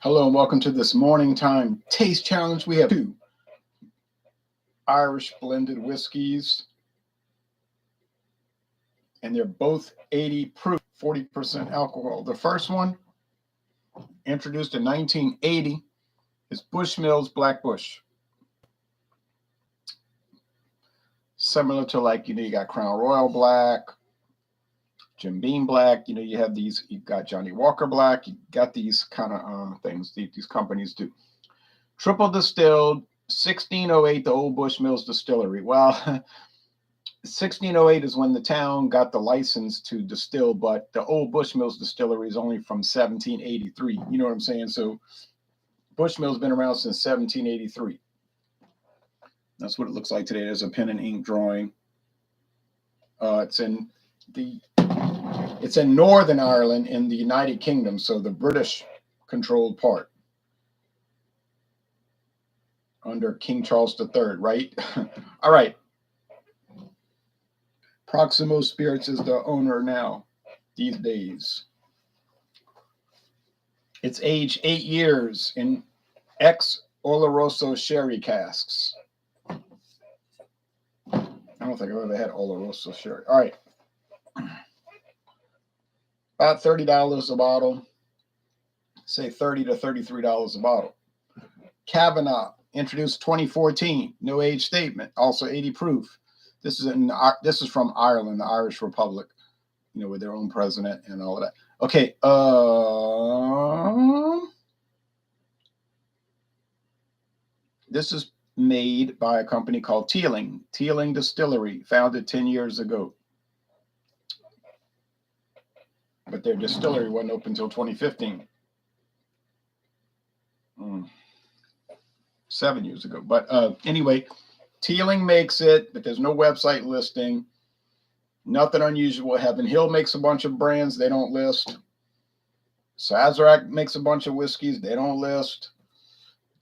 Hello and welcome to this morning time taste challenge. We have two Irish blended whiskeys, and they're both 80 proof, 40% alcohol. The first one, introduced in 1980, is Bushmills Black Bush. Similar to you got Crown Royal Black, Jim Beam Black. You have these. You got Johnny Walker Black. You got these kind of things these companies do. Triple distilled, 1608, the old Bushmills distillery. Well, 1608 is when the town got the license to distill, but the old Bushmills distillery is only from 1783. You know what I'm saying? So Bushmills been around since 1783. That's what it looks like today. There's a pen and ink drawing. It's in Northern Ireland in the United Kingdom, so the British controlled part under King Charles III, right? All right. Proximo Spirits is the owner now these days. It's aged 8 years in oloroso sherry casks. I don't think I've ever had oloroso sherry. All right. About $30 a bottle. Say $30 to $33 a bottle. Kavanagh, introduced 2014. No age statement. Also 80 proof. This is from Ireland, the Irish Republic, with their own president and all of that. Okay. This is made by a company called Teeling Distillery, founded 10 years ago. But their distillery wasn't open until 2015. 7 years ago. But anyway, Teeling makes it, but there's no website listing. Nothing unusual. Heaven Hill makes a bunch of brands they don't list. Sazerac makes a bunch of whiskeys they don't list.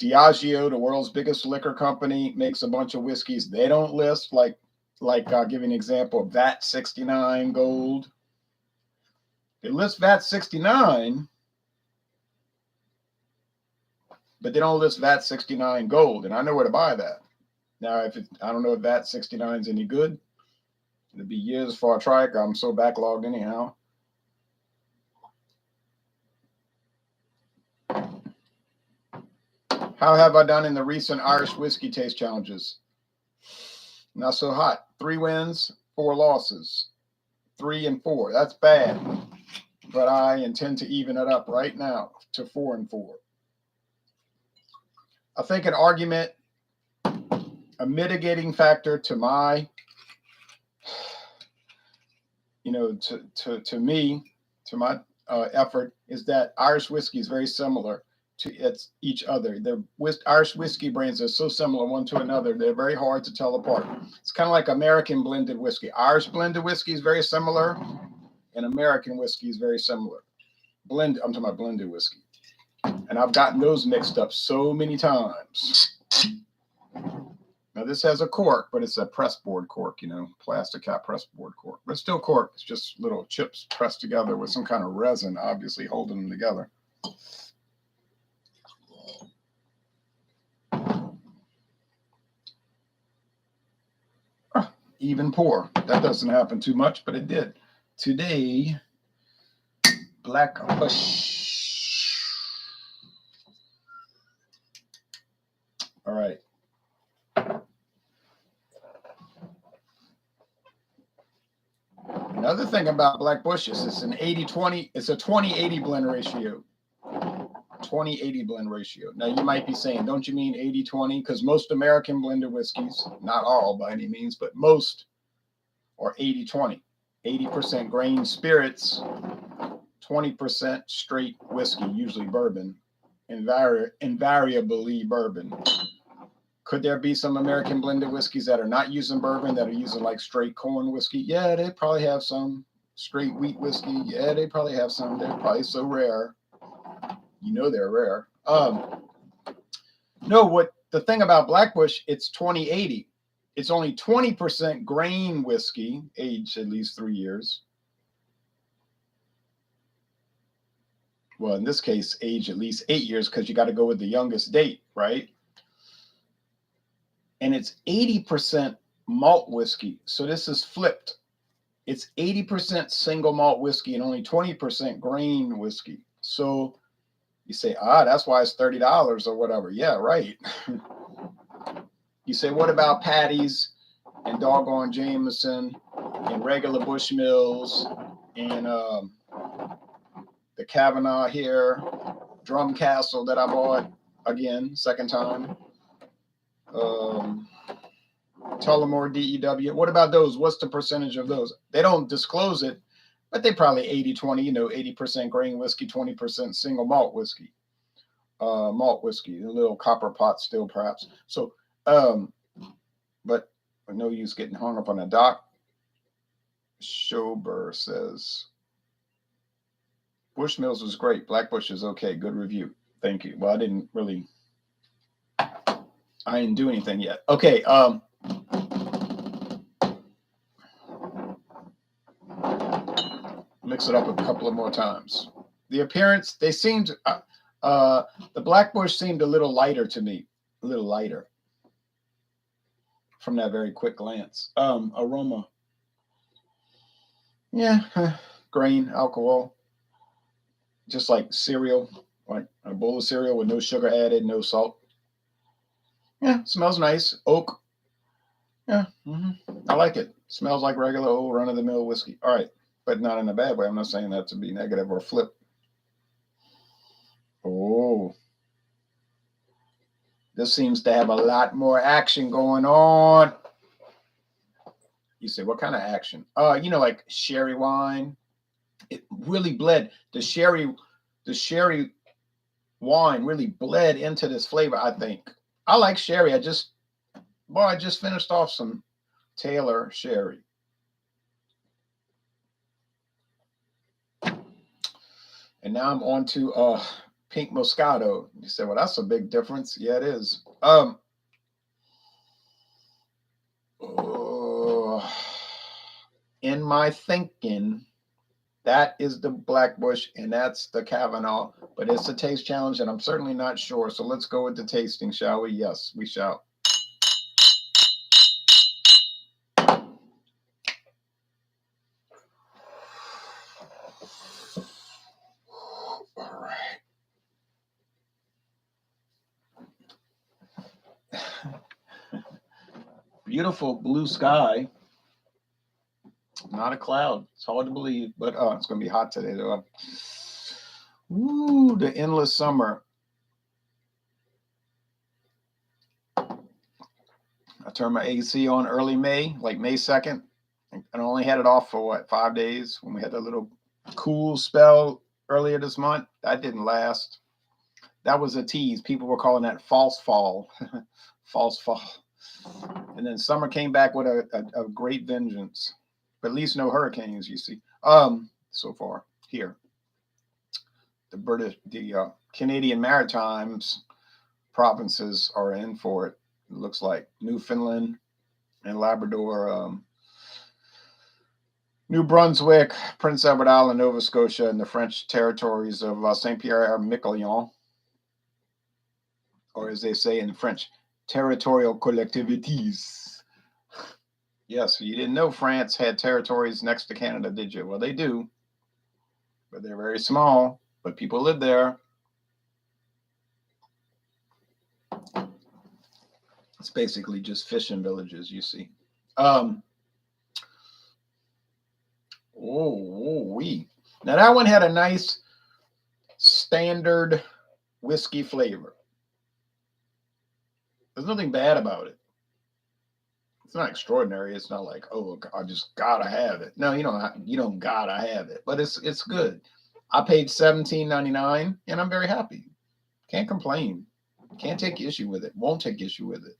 Diageo, the world's biggest liquor company, makes a bunch of whiskeys they don't list. I'll give you an example. VAT 69 Gold. They list VAT 69, but they don't list VAT 69 Gold, and I know where to buy that. Now, I don't know if VAT 69 is any good. It'll be years before I try it. I'm so backlogged anyhow. How have I done in the recent Irish whiskey taste challenges? Not so hot. 3 wins, 4 losses. 3 and 4. That's bad. But I intend to even it up right now to 4 and 4. I think an argument, a mitigating factor to my, to my effort is that Irish whiskey is very similar to each other. The Irish whiskey brands are so similar one to another, they're very hard to tell apart. It's kind of like American blended whiskey. Irish blended whiskey is very similar, and American whiskey is very similar. I'm talking about blended whiskey. And I've gotten those mixed up so many times. Now, this has a cork, but it's a pressboard cork, plastic cap pressboard cork. But it's still cork. It's just little chips pressed together with some kind of resin, obviously holding them together. Even pour. That doesn't happen too much, but it did. Today, Black Bush. All right. Another thing about Black Bush is it's an 80-20. It's a 20-80 blend ratio. 20-80 blend ratio. Now, you might be saying, don't you mean 80-20? Because most American blended whiskeys, not all by any means, but most are 80-20. 80% grain spirits, 20% straight whiskey, usually bourbon, invariably bourbon. Could there be some American blended whiskeys that are not using bourbon, that are using like straight corn whiskey? Yeah, they probably have some. Straight wheat whiskey. Yeah, they probably have some. They're probably so rare. They're rare. No, what the thing about Black Bush, it's 20-80. It's only 20% grain whiskey, aged at least 3 years. well, in this case, age at least 8 years because you got to go with the youngest date, right? And it's 80% malt whiskey. So this is flipped. It's 80% single malt whiskey and only 20% grain whiskey. So you say, that's why it's $30 or whatever. Yeah, right. You say, what about patties and doggone Jameson and regular Bushmills and the Kavanagh here, Drum Castle that I bought again, second time. Tullamore DEW. What about those? What's the percentage of those? They don't disclose it, but they probably 80-20, 80% grain whiskey, 20% single malt whiskey. Malt whiskey, a little copper pot still perhaps. So, but no use getting hung up on a doc. Schober says, Bushmills was great. Black Bush is okay. Good review. Thank you. Well, I didn't do anything yet. Okay. Mix it up a couple of more times. The appearance, they seemed, the Black Bush seemed a little lighter to me. A little lighter. From that very quick glance. Aroma. Yeah. Grain, alcohol. Just like cereal. Like a bowl of cereal with no sugar added, no salt. Yeah, smells nice. Oak. Yeah, I like it. Smells like regular old run-of-the-mill whiskey. All right, but not in a bad way. I'm not saying that to be negative or flip. Oh, this seems to have a lot more action going on. You say, what kind of action? Like sherry wine. It really bled. The sherry wine really bled into this flavor, I think. I like sherry. I just finished off some Taylor sherry. And now I'm on to pink Moscato. You say, well, that's a big difference. Yeah, it is. In my thinking, that is the Black Bush and that's the Kavanagh, but it's a taste challenge and I'm certainly not sure. So let's go with the tasting, shall we? Yes, we shall. All right. Beautiful blue sky. Not a cloud. It's hard to believe, but it's going to be hot today, though. Ooh, the endless summer. I turned my AC on early May, like May 2nd. And I only had it off for 5 days when we had that little cool spell earlier this month. That didn't last. That was a tease. People were calling that false fall. False fall. And then summer came back with a great vengeance. But at least no hurricanes, you see. So far here. The Canadian Maritimes provinces are in for it. It looks like Newfoundland and Labrador, New Brunswick, Prince Edward Island, Nova Scotia, and the French territories of Saint Pierre and Miquelon, or as they say in French, territorial collectivities. Yes, you didn't know France had territories next to Canada, did you? Well, they do, but they're very small, but people live there. It's basically just fishing villages, you see. Now that one had a nice standard whiskey flavor. There's nothing bad about it. It's not extraordinary. It's not like, oh, I just gotta have it. No, you don't gotta have it, but it's good. I paid $17.99 and I'm very happy. Can't complain. Can't take issue with it. Won't take issue with it.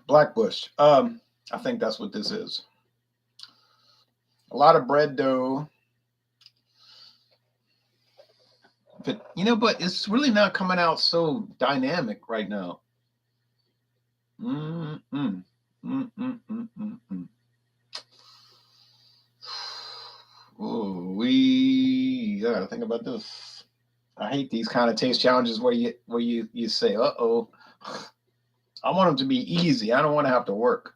Black Bush. I think that's what this is. A lot of bread dough. But it's really not coming out so dynamic right now. Ooh, we gotta think about this. I hate these kind of taste challenges where you say, "Uh-oh." I want them to be easy. I don't want to have to work.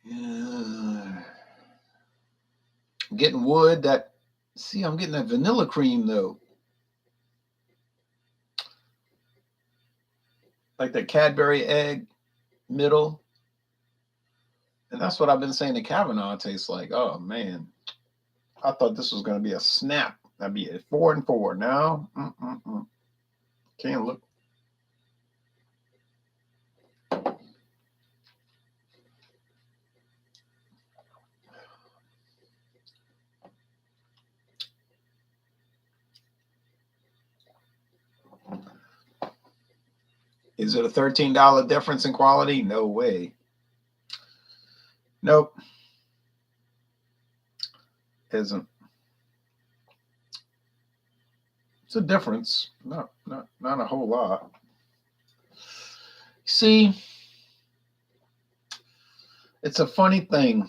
Yeah. I'm getting wood that. See, I'm getting that vanilla cream though, like the Cadbury egg middle, and that's what I've been saying the Kavanagh tastes like. Oh man, I thought this was gonna be a snap. That'd be a 4-4 now. Can't look. Is it a $13 difference in quality? No way. Nope, isn't. It's a difference. Not a whole lot. See, it's a funny thing.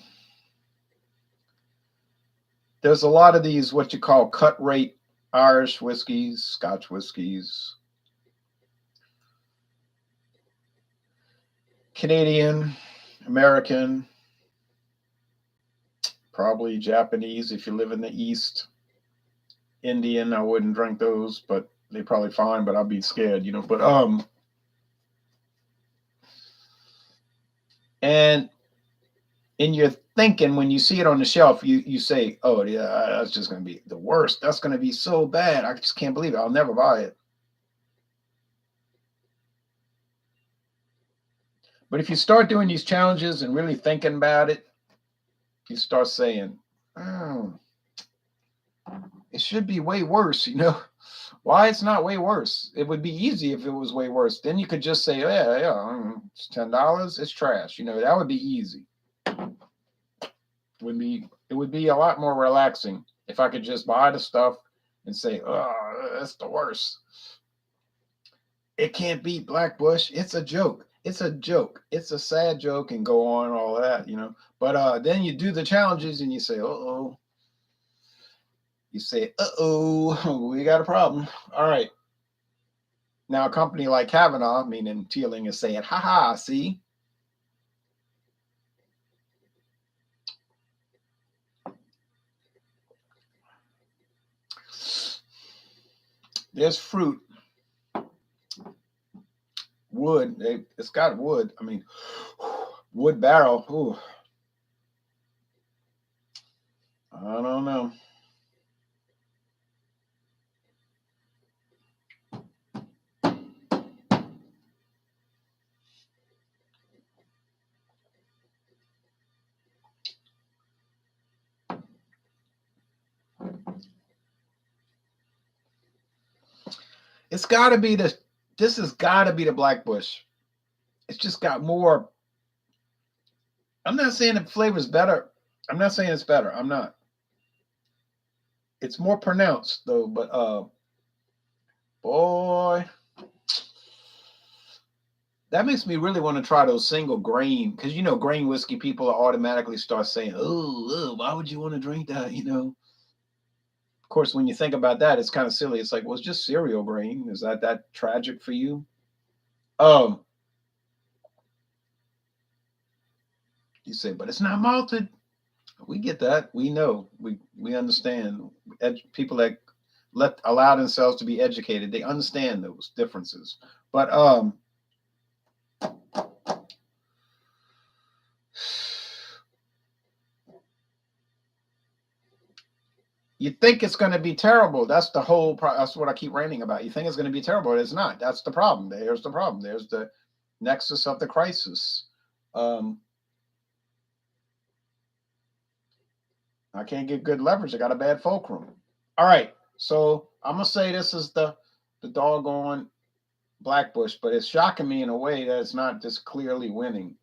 There's a lot of these what you call cut rate Irish whiskeys, Scotch whiskeys, Canadian, American, probably Japanese if you live in the East. Indian, I wouldn't drink those, but they probably fine, but I'd be scared, you know. But and in your thinking when you see it on the shelf, you say, "Oh yeah, that's just gonna be the worst. That's gonna be so bad. I just can't believe it. I'll never buy it." But if you start doing these challenges and really thinking about it, you start saying, "Oh, it should be way worse." You know, why it's not way worse? It would be easy if it was way worse. Then you could just say, "Yeah, yeah, it's $10. It's trash." You know, that would be easy. It would be a lot more relaxing if I could just buy the stuff and say, "Oh, that's the worst. It can't beat Black Bush. It's a joke. It's a joke. It's a sad joke," and go on all that, you know. But then you do the challenges and you say, "Uh oh." You say, "Uh oh, we got a problem." All right. Now, a company like Kavanagh, meaning Teeling, is saying, "Ha ha, see, there's fruit, wood. It's got wood. I mean, wood barrel. Ooh, I don't know. It's got to be the. This has got to be the Black Bush. It's just got more. I'm not saying the flavor's better. I'm not saying it's better. I'm not. It's more pronounced though, but boy, that makes me really want to try those single grain because you know grain whiskey people automatically start saying, "Oh, why would you want to drink that?" You know. Of course, when you think about that, it's kind of silly. It's like, well, it's just cereal grain. Is that tragic for you? Um, you say, but it's not malted. We get that. We know. We understand. People that allow themselves to be educated, they understand those differences. But you think it's going to be terrible. That's the whole. That's what I keep ranting about. You think it's going to be terrible. It's not. That's the problem. There's the problem. There's the nexus of the crisis. Um, I can't get good leverage. I got a bad fulcrum. All right. So I'm gonna say this is the doggone Black Bush, but it's shocking me in a way that it's not just clearly winning.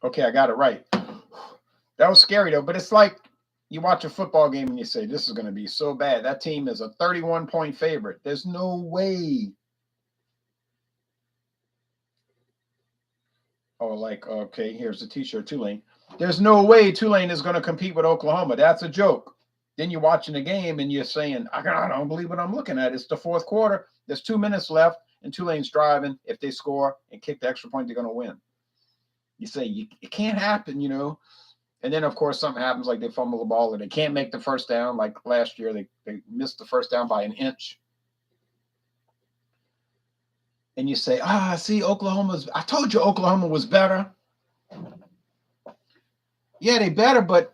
Okay, I got it right. That was scary though, but it's like you watch a football game and you say, this is going to be so bad. That team is a 31-point favorite. There's no way. Oh, like, okay, here's the t-shirt, Tulane. There's no way Tulane is going to compete with Oklahoma. That's a joke. Then you're watching the game and you're saying, I don't believe what I'm looking at. It's the fourth quarter. There's 2 minutes left and Tulane's driving. If they score and kick the extra point, they're going to win. You say, it can't happen, you know. And then, of course, something happens like they fumble the ball or they can't make the first down. Like last year, they missed the first down by an inch. And you say, see, I told you Oklahoma was better. Yeah, they better, but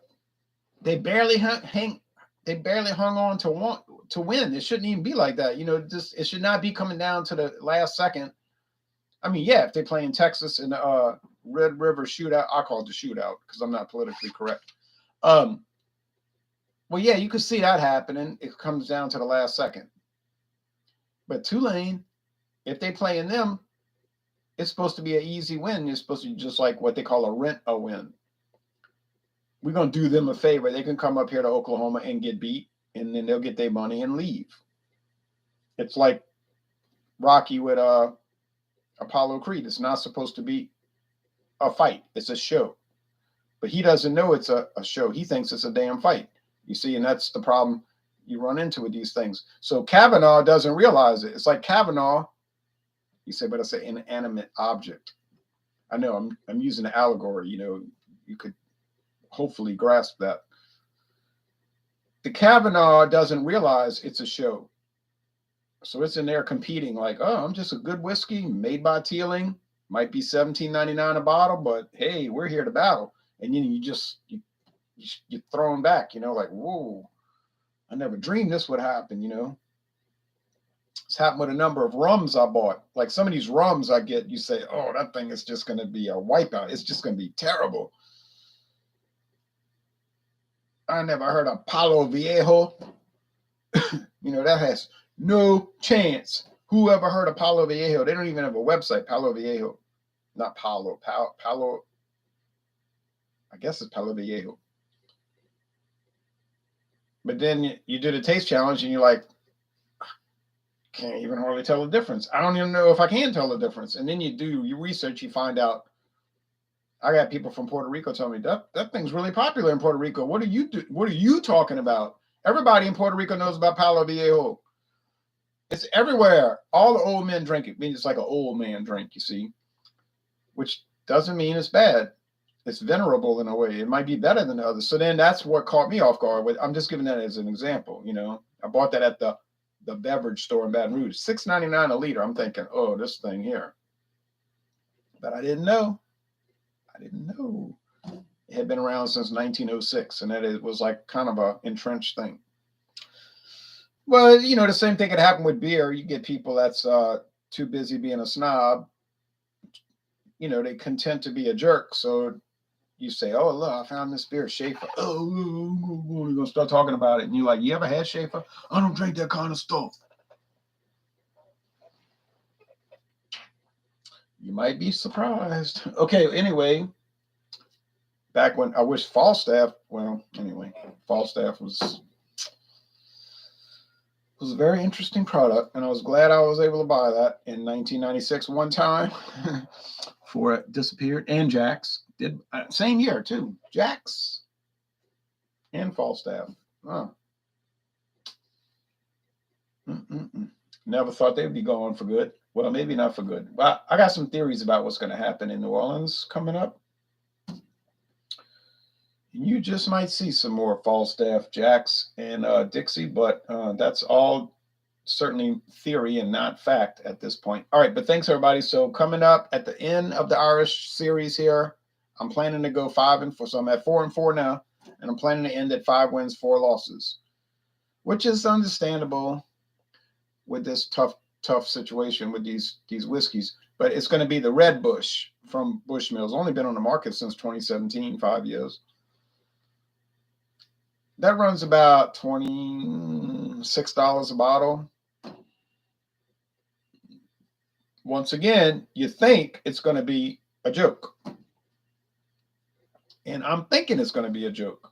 they barely hung on to win. It shouldn't even be like that. You know, it should not be coming down to the last second. I mean, yeah, if they play in Texas in the Red River shootout, I call it the shootout because I'm not politically correct. Well, yeah, you could see that happening. It comes down to the last second. But Tulane, if they play in them, it's supposed to be an easy win. It's supposed to be just like what they call a win. We're going to do them a favor. They can come up here to Oklahoma and get beat, and then they'll get their money and leave. It's like Rocky with Apollo Creed. It's not supposed to be a fight. It's a show. But he doesn't know it's a show. He thinks it's a damn fight. You see, and that's the problem you run into with these things. So Kavanagh doesn't realize it. It's like Kavanagh, you say, but it's an inanimate object. I know I'm using an allegory, you know, you could hopefully grasp that. The Kavanagh doesn't realize it's a show. So it's in there competing like, oh, I'm just a good whiskey made by Teeling. Might be $17.99 a bottle, but hey, we're here to battle. And then you throw them back, you know, like, whoa, I never dreamed this would happen, you know. It's happened with a number of rums I bought. Like some of these rums I get, you say, oh, that thing is just going to be a wipeout. It's just going to be terrible. I never heard of Palo Viejo. You know, that has no chance. Who ever heard of Palo Viejo? They don't even have a website, Palo Viejo. Not Palo. I guess it's Palo Viejo. But then you do the taste challenge and you're like, can't even hardly tell the difference. I don't even know if I can tell the difference. And then you do your research, you find out. I got people from Puerto Rico telling me that thing's really popular in Puerto Rico. What are you talking about? Everybody in Puerto Rico knows about Palo Viejo. It's everywhere. All the old men drink it. I mean, it's like an old man drink, you see, which doesn't mean it's bad. It's venerable in a way. It might be better than the others. So then that's what caught me off guard. I'm just giving that as an example. You know, I bought that at the beverage store in Baton Rouge, $6.99 a liter. I'm thinking, oh, this thing here. But I didn't know. It had been around since 1906, and that it was like kind of a entrenched thing. Well, you know, the same thing could happen with beer. You get people that's too busy being a snob. You know, they content to be a jerk. So you say, oh, look, I found this beer, Schaefer. Oh, we're going to start talking about it. And you're like, you ever had Schaefer? I don't drink that kind of stuff. You might be surprised. Okay, anyway, back when I wish Falstaff was a very interesting product, and I was glad I was able to buy that in 1996 one time before it disappeared. And Jack's did same year too. Jack's and Falstaff. Oh. Never thought they'd be going for good. Well, maybe not for good. But I got some theories about what's going to happen in New Orleans coming up. You just might see some more Falstaff, Jacks, and Dixie, but that's all certainly theory and not fact at this point. All right, but thanks, everybody. So coming up at the end of the Irish series here, I'm planning to go 5-4. So I'm at 4-4 now, and I'm planning to end at 5 wins, 4 losses, which is understandable with this tough situation with these whiskeys. But it's going to be the Red Bush from Bushmills. Only been on the market since 2017, 5 years. That runs about $26 a bottle. once again, you think it's going to be a joke. And I'm thinking it's going to be a joke.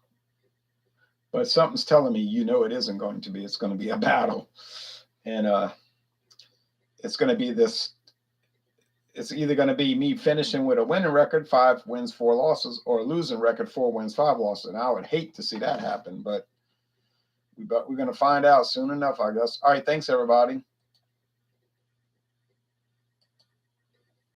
But something's telling me, it isn't going to be. It's going to be a battle. And it's going to be this. It's either going to be me finishing with a winning record, 5 wins, 4 losses, or a losing record, 4 wins, 5 losses. And I would hate to see that happen, but we're going to find out soon enough, I guess. All right. Thanks, everybody.